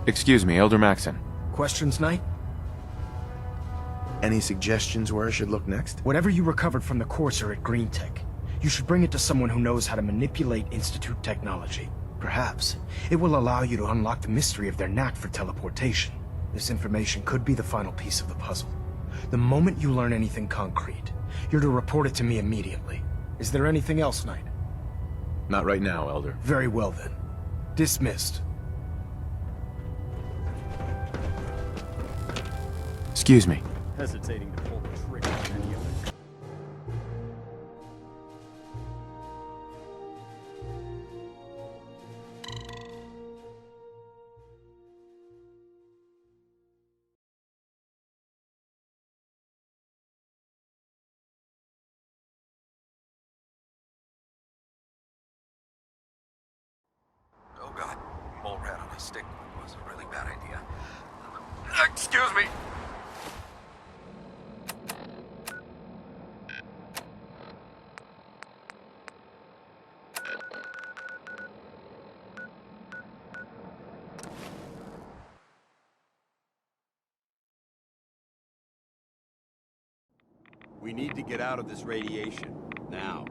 Excuse me, Elder Maxon. Questions, Knight? Any suggestions where I should look next? Whatever you recovered from the Courser at Green Tech, you should bring it to someone who knows how to manipulate Institute technology. Perhaps it will allow you to unlock the mystery of their knack for teleportation. This information could be the final piece of the puzzle. The moment you learn anything concrete, you're to report it to me immediately. Is there anything else, Knight? Not right now, Elder. Very well then. Dismissed. Excuse me. Hesitating to pull the trigger on any of it. Oh god, mole rat on a stick was a really bad idea. Excuse me! We need to get out of this radiation. Now.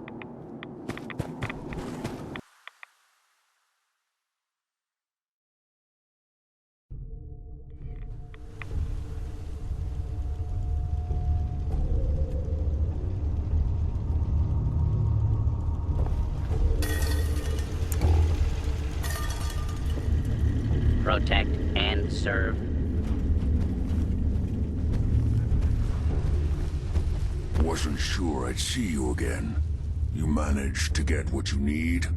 Protect and serve. Wasn't sure I'd see you again. You managed to get what you need?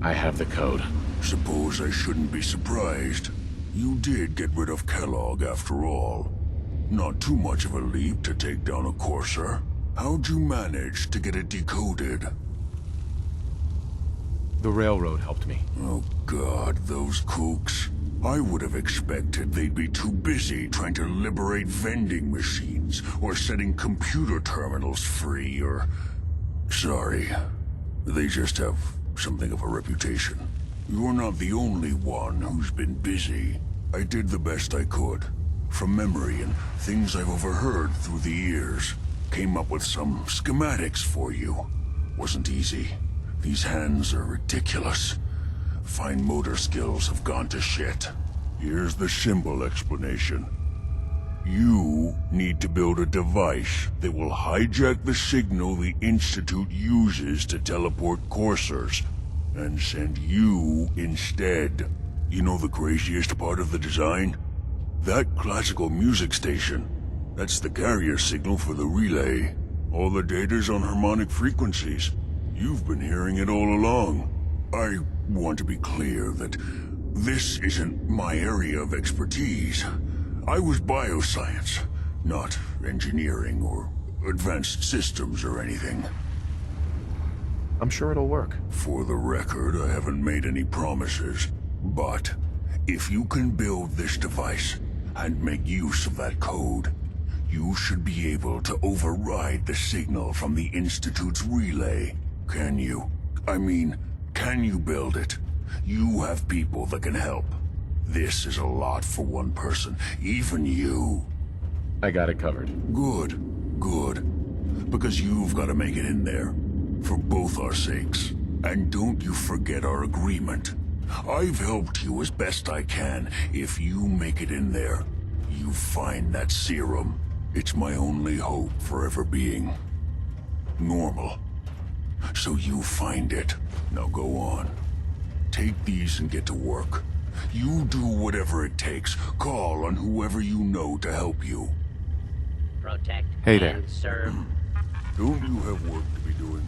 I have the code. Suppose I shouldn't be surprised. You did get rid of Kellogg after all. Not too much of a leap to take down a Courser. How'd you manage to get it decoded? The railroad helped me. Oh god, those kooks. I would have expected they'd be too busy trying to liberate vending machines, or setting computer terminals free, or... Sorry. They just have something of a reputation. You're not the only one who's been busy. I did the best I could. From memory and things I've overheard through the years. Came up with some schematics for you. Wasn't easy. These hands are ridiculous. Fine motor skills have gone to shit. Here's the symbol explanation. You need to build a device that will hijack the signal the Institute uses to teleport coursers, and send you instead. You know the craziest part of the design? That classical music station. That's the carrier signal for the relay. All the data's on harmonic frequencies. You've been hearing it all along. I want to be clear that this isn't my area of expertise. I was bioscience, not engineering or advanced systems or anything. I'm sure it'll work. For the record, I haven't made any promises, but if you can build this device and make use of that code, you should be able to override the signal from the Institute's relay. Can you? I mean, can you build it? You have people that can help. This is a lot for one person, even you. I got it covered. Good, good. Because you've got to make it in there. For both our sakes. And don't you forget our agreement. I've helped you as best I can. If you make it in there, you find that serum. It's my only hope for ever being normal. So you find it. Now go on. Take these and get to work. You do whatever it takes. Call on whoever you know to help you. Protect Hey there. and serve. Don't you have work to be doing?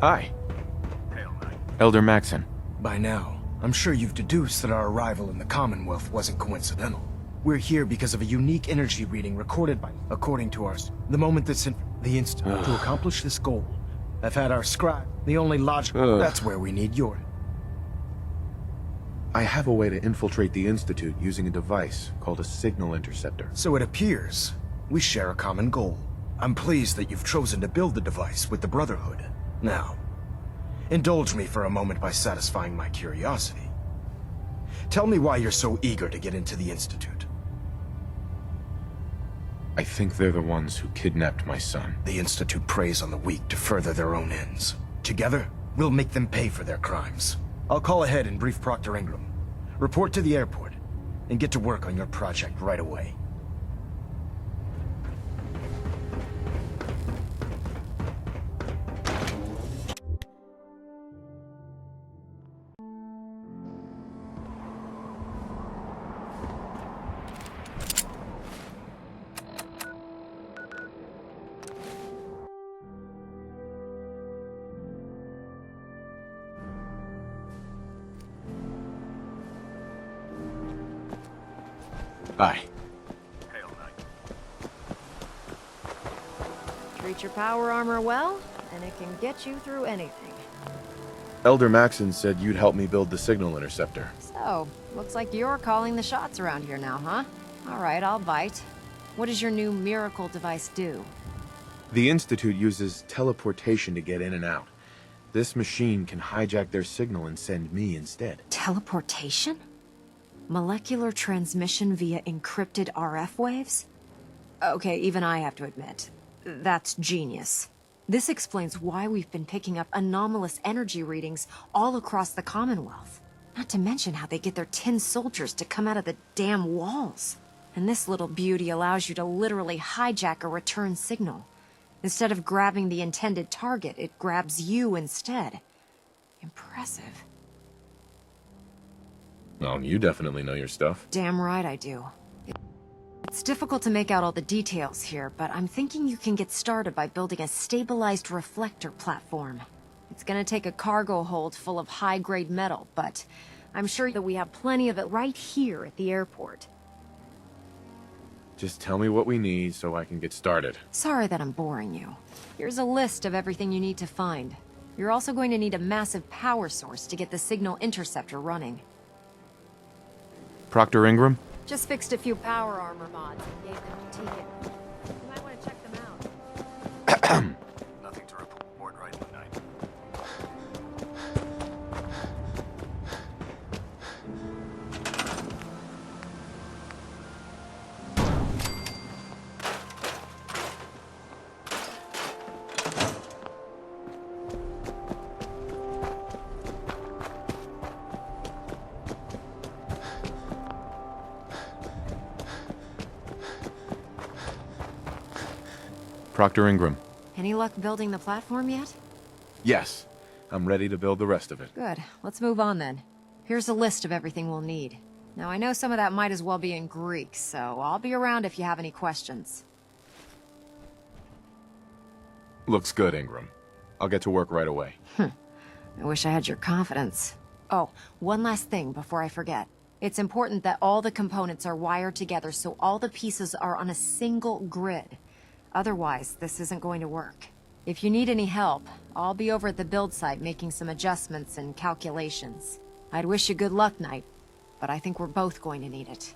Hi. Hail Knight. Elder Maxon. By now, I'm sure you've deduced that our arrival in the Commonwealth wasn't coincidental. We're here because of a unique energy reading recorded by, according to ours, the moment that's in the instant. To accomplish this goal, I've had our scribe, the only logical. That's where we need your. I have a way to infiltrate the Institute using a device called a signal interceptor. So it appears we share a common goal. I'm pleased that you've chosen to build the device with the Brotherhood. Now, indulge me for a moment by satisfying my curiosity. Tell me why you're so eager to get into the Institute. I think they're the ones who kidnapped my son. The Institute preys on the weak to further their own ends. Together, we'll make them pay for their crimes. I'll call ahead and brief Proctor Ingram. Report to the airport, and get to work on your project right away. Hi. Hail Knight. Treat your power armor well, and it can get you through anything. Elder Maxon said you'd help me build the signal interceptor. So, looks like you're calling the shots around here now, huh? Alright, I'll bite. What does your new miracle device do? The Institute uses teleportation to get in and out. This machine can hijack their signal and send me instead. Teleportation? Molecular transmission via encrypted RF waves? Okay, even I have to admit, that's genius. This explains why we've been picking up anomalous energy readings all across the Commonwealth. Not to mention how they get their tin soldiers to come out of the damn walls. And this little beauty allows you to literally hijack a return signal. Instead of grabbing the intended target, it grabs you instead. Impressive. Well, you definitely know your stuff. Damn right I do. It's difficult to make out all the details here, but I'm thinking you can get started by building a stabilized reflector platform. It's gonna take a cargo hold full of high-grade metal, but I'm sure that we have plenty of it right here at the airport. Just tell me what we need so I can get started. Sorry that I'm boring you. Here's a list of everything you need to find. You're also going to need a massive power source to get the signal interceptor running. Proctor Ingram? Just fixed a few power armor mods and gave them to Tegan. You might want to check them out. Nothing to report right in the night. Proctor Ingram. Any luck building the platform yet? Yes. I'm ready to build the rest of it. Good. Let's move on then. Here's a list of everything we'll need. Now I know some of that might as well be in Greek, so I'll be around if you have any questions. Looks good, Ingram. I'll get to work right away. I wish I had your confidence. Oh, one last thing before I forget. It's important that all the components are wired together so all the pieces are on a single grid. Otherwise, this isn't going to work. If you need any help, I'll be over at the build site making some adjustments and calculations. I'd wish you good luck, Knight, but I think we're both going to need it.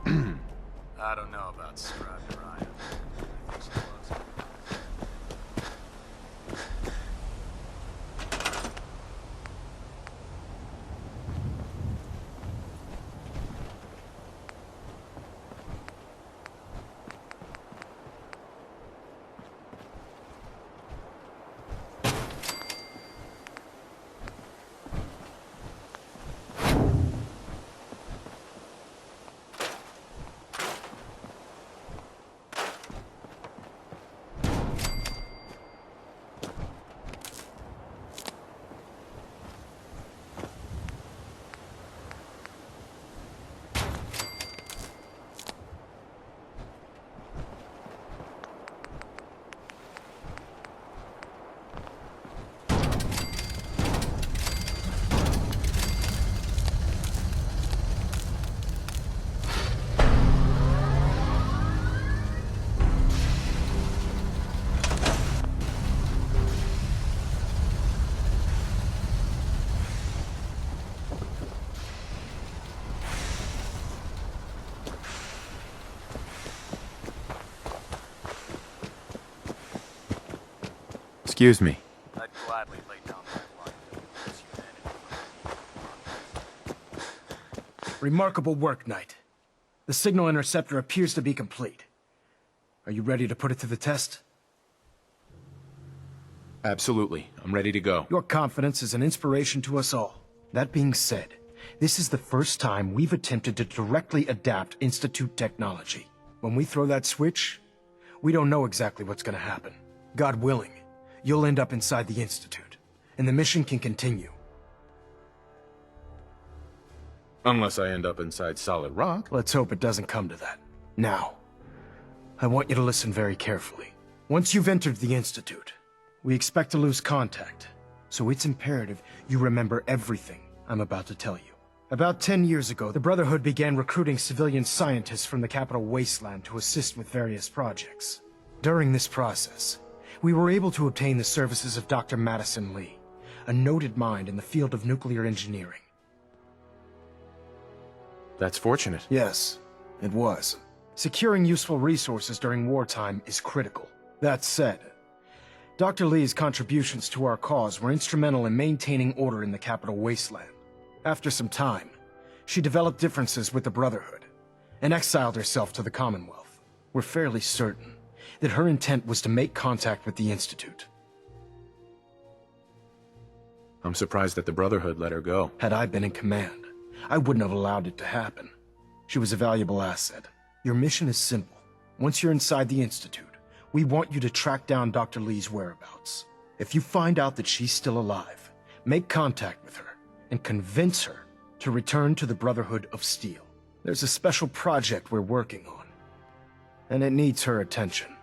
I don't know about Scribe Ryan. I think she loves it. Excuse me. I'd gladly lay down my life for this humanity. Remarkable work, Knight. The signal interceptor appears to be complete. Are you ready to put it to the test? Absolutely. I'm ready to go. Your confidence is an inspiration to us all. That being said, this is the first time we've attempted to directly adapt Institute technology. When we throw that switch, we don't know exactly what's gonna happen. God willing, you'll end up inside the Institute, and the mission can continue. Unless I end up inside solid rock. Let's hope it doesn't come to that. Now, I want you to listen very carefully. Once you've entered the Institute, we expect to lose contact, so it's imperative you remember everything I'm about to tell you. About 10 years ago, the Brotherhood began recruiting civilian scientists from the capital wasteland to assist with various projects. During this process, we were able to obtain the services of Dr. Madison Lee, a noted mind in the field of nuclear engineering. That's fortunate. Yes, it was. Securing useful resources during wartime is critical. That said, Dr. Lee's contributions to our cause were instrumental in maintaining order in the capital wasteland. After some time, she developed differences with the Brotherhood and exiled herself to the Commonwealth. We're fairly certain that her intent was to make contact with the Institute. I'm surprised that the Brotherhood let her go. Had I been in command, I wouldn't have allowed it to happen. She was a valuable asset. Your mission is simple. Once you're inside the Institute, we want you to track down Dr. Lee's whereabouts. If you find out that she's still alive, make contact with her and convince her to return to the Brotherhood of Steel. There's a special project we're working on, and it needs her attention.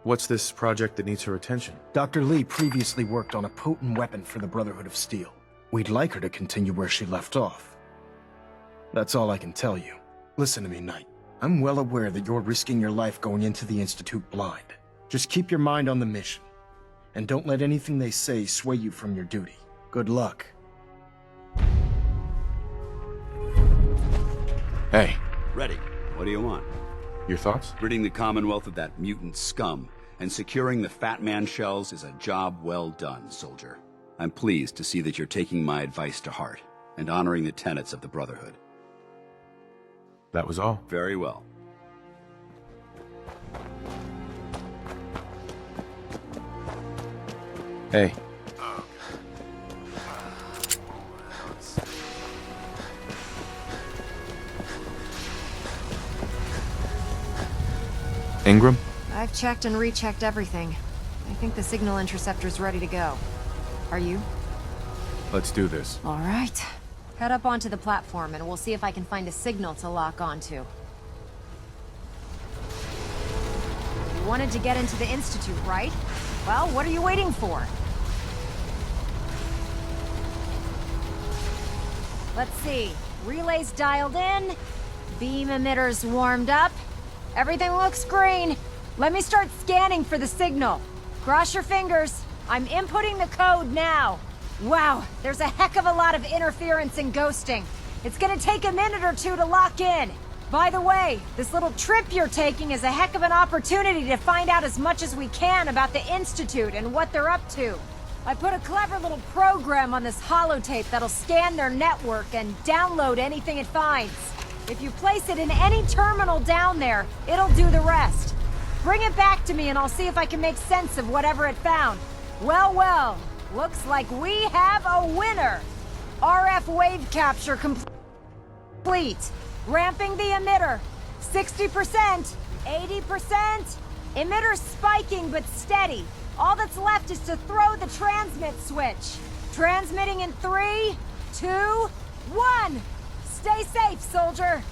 What's this project that needs her attention? Dr. Lee previously worked on a potent weapon for the Brotherhood of Steel. We'd like her to continue where she left off. That's all I can tell you. Listen to me, Knight. I'm well aware that you're risking your life going into the Institute blind. Just keep your mind on the mission, and don't let anything they say sway you from your duty. Good luck. Hey, Ready. What do you want? your thoughts? Ridding the Commonwealth of that mutant scum and securing the Fat Man shells is a job well done, soldier. I'm pleased to see that you're taking my advice to heart and honoring the tenets of the Brotherhood. That was all. Very well. Hey, Ingram? I've checked and rechecked everything. I think the signal interceptor's ready to go. Are you? Let's do this. All right. Head up onto the platform and we'll see if I can find a signal to lock onto. You wanted to get into the Institute, right? Well, what are you waiting for? Let's see. Relays dialed in. Beam emitters warmed up. Everything looks green. Let me start scanning for the signal. Cross your fingers. I'm inputting the code now. Wow, there's a heck of a lot of interference and ghosting. It's gonna take a minute or two to lock in. By the way, this little trip you're taking is a heck of an opportunity to find out as much as we can about the Institute and what they're up to. I put a clever little program on this holotape that'll scan their network and download anything it finds. If you place it in any terminal down there, it'll do the rest. Bring it back to me and I'll see if I can make sense of whatever it found. Well, well, looks like we have a winner. RF wave capture complete. Ramping the emitter. 60%, 80%. Emitter spiking but steady. All that's left is to throw the transmit switch. Transmitting in 3, 2, 1. Stay safe, soldier.